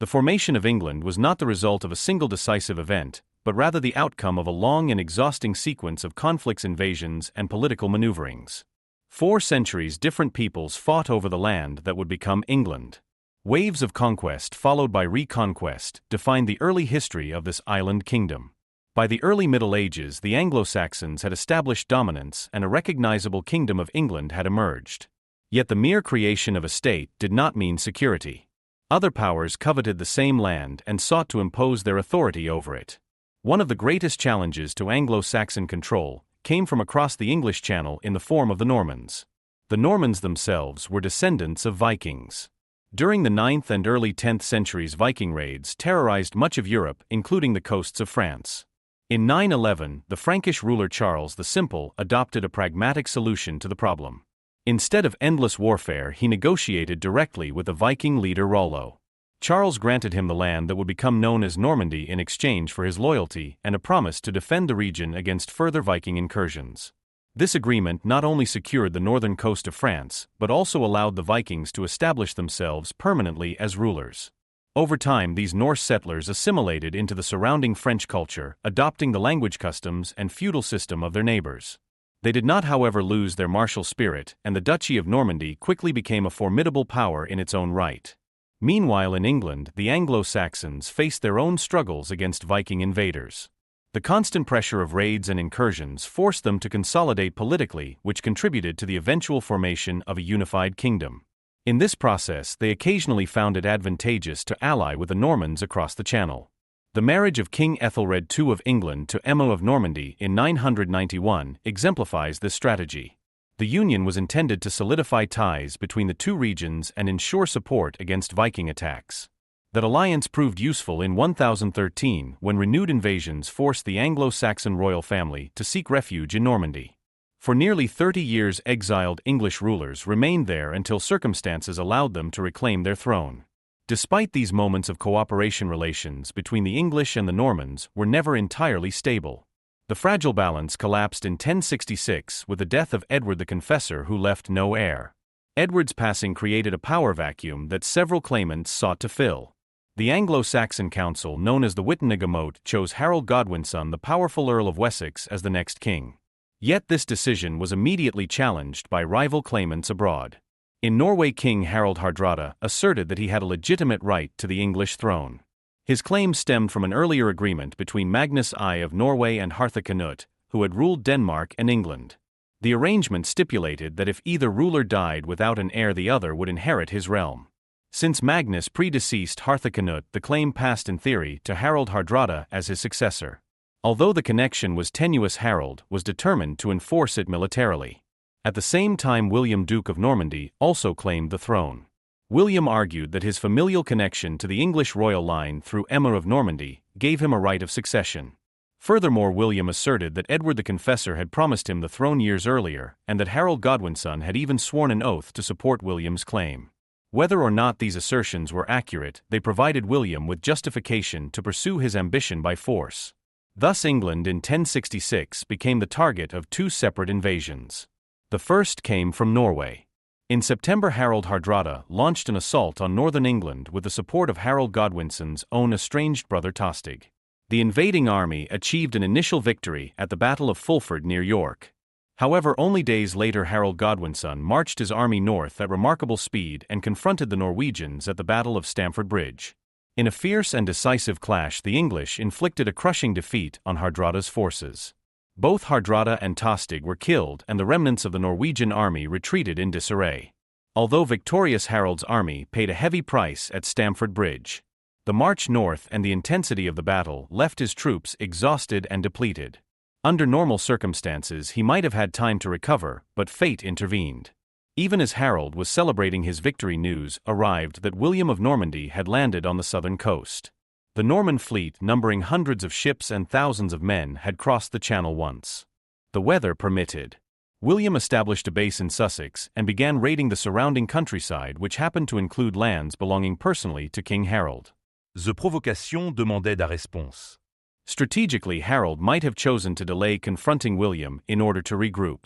The formation of England was not the result of a single decisive event, but rather the outcome of a long and exhausting sequence of conflicts, invasions, and political maneuverings. 4 centuries different peoples fought over the land that would become England. Waves of conquest followed by reconquest defined the early history of this island kingdom. By the early Middle Ages, the Anglo-Saxons had established dominance and a recognizable kingdom of England had emerged. Yet the mere creation of a state did not mean security. Other powers coveted the same land and sought to impose their authority over it. One of the greatest challenges to Anglo-Saxon control came from across the English Channel in the form of the Normans. The Normans themselves were descendants of Vikings. During the 9th and early 10th centuries, Viking raids terrorized much of Europe, including the coasts of France. In 911, the Frankish ruler Charles the Simple adopted a pragmatic solution to the problem. Instead of endless warfare, he negotiated directly with the Viking leader Rollo. Charles granted him the land that would become known as Normandy in exchange for his loyalty and a promise to defend the region against further Viking incursions. This agreement not only secured the northern coast of France, but also allowed the Vikings to establish themselves permanently as rulers. Over time, these Norse settlers assimilated into the surrounding French culture, adopting the language, customs, and feudal system of their neighbors. They did not, however, lose their martial spirit, and the Duchy of Normandy quickly became a formidable power in its own right. Meanwhile, in England, the Anglo-Saxons faced their own struggles against Viking invaders. The constant pressure of raids and incursions forced them to consolidate politically, which contributed to the eventual formation of a unified kingdom. In this process, they occasionally found it advantageous to ally with the Normans across the Channel. The marriage of King Ethelred II of England to Emma of Normandy in 991 exemplifies this strategy. The union was intended to solidify ties between the two regions and ensure support against Viking attacks. That alliance proved useful in 1013 when renewed invasions forced the Anglo-Saxon royal family to seek refuge in Normandy. For nearly 30 years, exiled English rulers remained there until circumstances allowed them to reclaim their throne. Despite these moments of cooperation, relations between the English and the Normans were never entirely stable. The fragile balance collapsed in 1066 with the death of Edward the Confessor, who left no heir. Edward's passing created a power vacuum that several claimants sought to fill. The Anglo-Saxon council, known as the Witenagemot, chose Harold Godwinson, the powerful Earl of Wessex, as the next king. Yet this decision was immediately challenged by rival claimants abroad. In Norway, King Harald Hardrada asserted that he had a legitimate right to the English throne. His claim stemmed from an earlier agreement between Magnus I of Norway and Hartha Canute, who had ruled Denmark and England. The arrangement stipulated that if either ruler died without an heir, the other would inherit his realm. Since Magnus predeceased Hartha Canute, the claim passed in theory to Harald Hardrada as his successor. Although the connection was tenuous, Harald was determined to enforce it militarily. At the same time, William, Duke of Normandy, also claimed the throne. William argued that his familial connection to the English royal line through Emma of Normandy gave him a right of succession. Furthermore, William asserted that Edward the Confessor had promised him the throne years earlier, and that Harold Godwinson had even sworn an oath to support William's claim. Whether or not these assertions were accurate, they provided William with justification to pursue his ambition by force. Thus, England in 1066 became the target of 2 separate invasions. The first came from Norway. In September, Harald Hardrada launched an assault on northern England with the support of Harold Godwinson's own estranged brother Tostig. The invading army achieved an initial victory at the Battle of Fulford near York. However, only days later, Harold Godwinson marched his army north at remarkable speed and confronted the Norwegians at the Battle of Stamford Bridge. In a fierce and decisive clash, the English inflicted a crushing defeat on Hardrada's forces. Both Hardrada and Tostig were killed, and the remnants of the Norwegian army retreated in disarray. Although victorious, Harold's army paid a heavy price at Stamford Bridge. The march north and the intensity of the battle left his troops exhausted and depleted. Under normal circumstances, he might have had time to recover, but fate intervened. Even as Harold was celebrating his victory, news arrived that William of Normandy had landed on the southern coast. The Norman fleet, numbering hundreds of ships and thousands of men, had crossed the Channel once the weather permitted. William established a base in Sussex and began raiding the surrounding countryside, which happened to include lands belonging personally to King Harold. The provocation demandait la réponse. Strategically, Harold might have chosen to delay confronting William in order to regroup.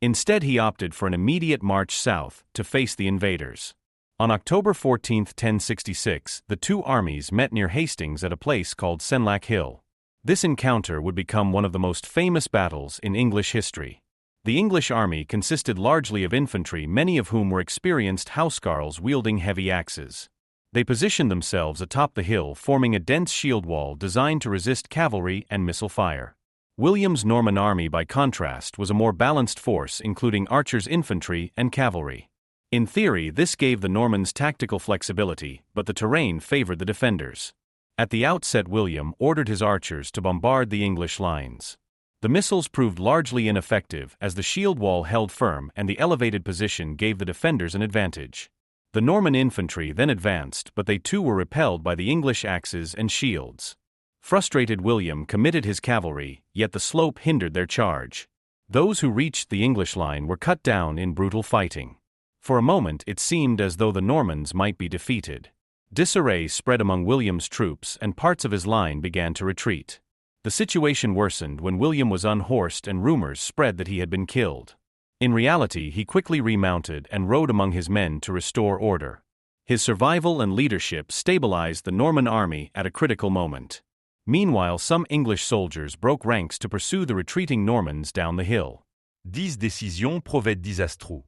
Instead, he opted for an immediate march south to face the invaders. On October 14, 1066, the two armies met near Hastings at a place called Senlac Hill. This encounter would become one of the most famous battles in English history. The English army consisted largely of infantry, many of whom were experienced housecarls wielding heavy axes. They positioned themselves atop the hill, forming a dense shield wall designed to resist cavalry and missile fire. William's Norman army, by contrast, was a more balanced force, including archers, infantry, and cavalry. In theory, this gave the Normans tactical flexibility, but the terrain favored the defenders. At the outset, William ordered his archers to bombard the English lines. The missiles proved largely ineffective, as the shield wall held firm and the elevated position gave the defenders an advantage. The Norman infantry then advanced, but they too were repelled by the English axes and shields. Frustrated, William committed his cavalry, yet the slope hindered their charge. Those who reached the English line were cut down in brutal fighting. For a moment it seemed as though the Normans might be defeated. Disarray spread among William's troops and parts of his line began to retreat. The situation worsened when William was unhorsed and rumors spread that he had been killed. In reality, he quickly remounted and rode among his men to restore order. His survival and leadership stabilized the Norman army at a critical moment. Meanwhile, some English soldiers broke ranks to pursue the retreating Normans down the hill. 10 décisions pouvaient être désastreuses.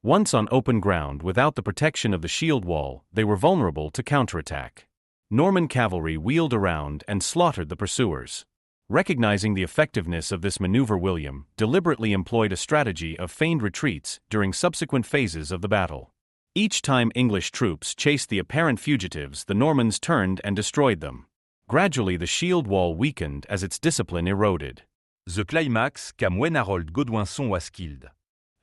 Once on open ground, without the protection of the shield wall, they were vulnerable to counterattack. Norman cavalry wheeled around and slaughtered the pursuers. Recognizing the effectiveness of this maneuver, William deliberately employed a strategy of feigned retreats during subsequent phases of the battle. Each time English troops chased the apparent fugitives, the Normans turned and destroyed them. Gradually, the shield wall weakened as its discipline eroded. The climax, comme Harold Godwinson was killed.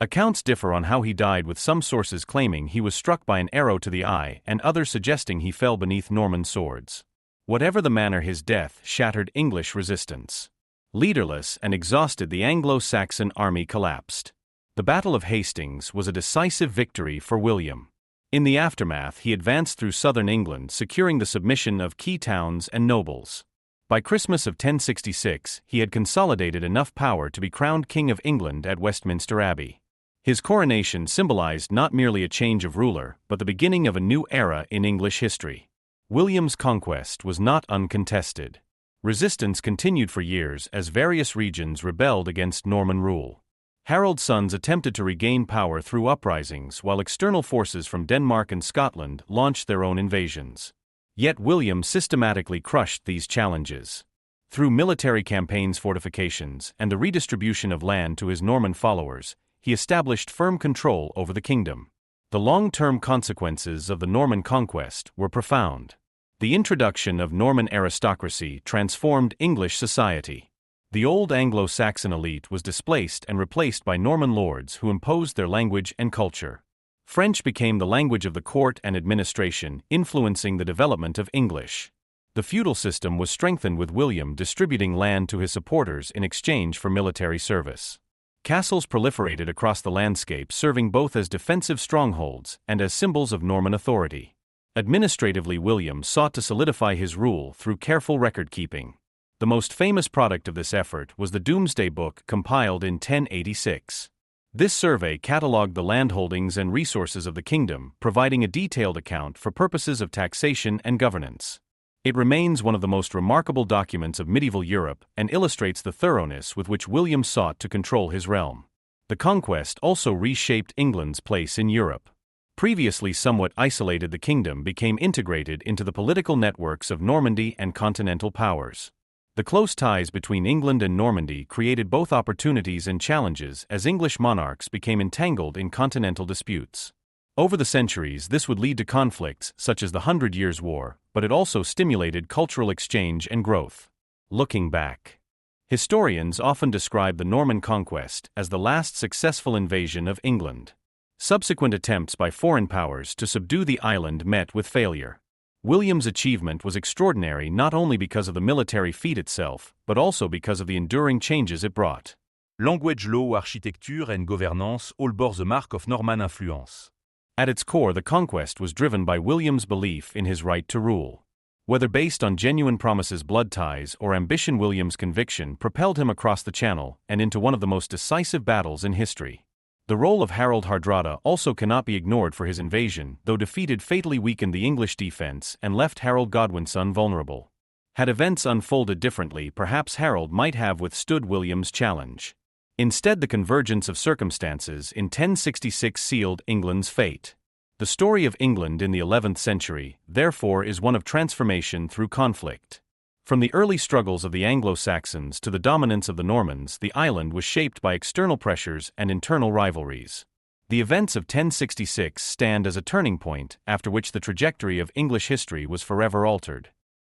Accounts differ on how he died, with some sources claiming he was struck by an arrow to the eye and others suggesting he fell beneath Norman swords. Whatever the manner, his death shattered English resistance. Leaderless and exhausted, the Anglo-Saxon army collapsed. The Battle of Hastings was a decisive victory for William. In the aftermath, he advanced through southern England, securing the submission of key towns and nobles. By Christmas of 1066, he had consolidated enough power to be crowned King of England at Westminster Abbey. His coronation symbolized not merely a change of ruler, but the beginning of a new era in English history. William's conquest was not uncontested. Resistance continued for years as various regions rebelled against Norman rule. Harold's sons attempted to regain power through uprisings, while external forces from Denmark and Scotland launched their own invasions. Yet William systematically crushed these challenges. Through military campaigns, fortifications, and the redistribution of land to his Norman followers, he established firm control over the kingdom. The long-term consequences of the Norman conquest were profound. The introduction of Norman aristocracy transformed English society. The old Anglo-Saxon elite was displaced and replaced by Norman lords who imposed their language and culture. French became the language of the court and administration, influencing the development of English. The feudal system was strengthened, with William distributing land to his supporters in exchange for military service. Castles proliferated across the landscape, serving both as defensive strongholds and as symbols of Norman authority. Administratively, William sought to solidify his rule through careful record-keeping. The most famous product of this effort was the Domesday Book, compiled in 1086. This survey catalogued the landholdings and resources of the kingdom, providing a detailed account for purposes of taxation and governance. It remains one of the most remarkable documents of medieval Europe and illustrates the thoroughness with which William sought to control his realm. The conquest also reshaped England's place in Europe. Previously somewhat isolated, the kingdom became integrated into the political networks of Normandy and continental powers. The close ties between England and Normandy created both opportunities and challenges as English monarchs became entangled in continental disputes. Over the centuries, this would lead to conflicts such as the 100 Years' War, but it also stimulated cultural exchange and growth. Looking back, historians often describe the Norman conquest as the last successful invasion of England. Subsequent attempts by foreign powers to subdue the island met with failure. William's achievement was extraordinary not only because of the military feat itself, but also because of the enduring changes it brought. Language, law, architecture and gouvernance all bore the mark of Norman influence. At its core, the conquest was driven by William's belief in his right to rule. Whether based on genuine promises, blood ties, or ambition, William's conviction propelled him across the Channel and into one of the most decisive battles in history. The role of Harold Hardrada also cannot be ignored, for his invasion, though defeated, fatally weakened the English defense and left Harold Godwinson vulnerable. Had events unfolded differently, perhaps Harold might have withstood William's challenge. Instead, the convergence of circumstances in 1066 sealed England's fate. The story of England in the 11th century, therefore, is one of transformation through conflict. From the early struggles of the Anglo-Saxons to the dominance of the Normans, the island was shaped by external pressures and internal rivalries. The events of 1066 stand as a turning point, after which the trajectory of English history was forever altered.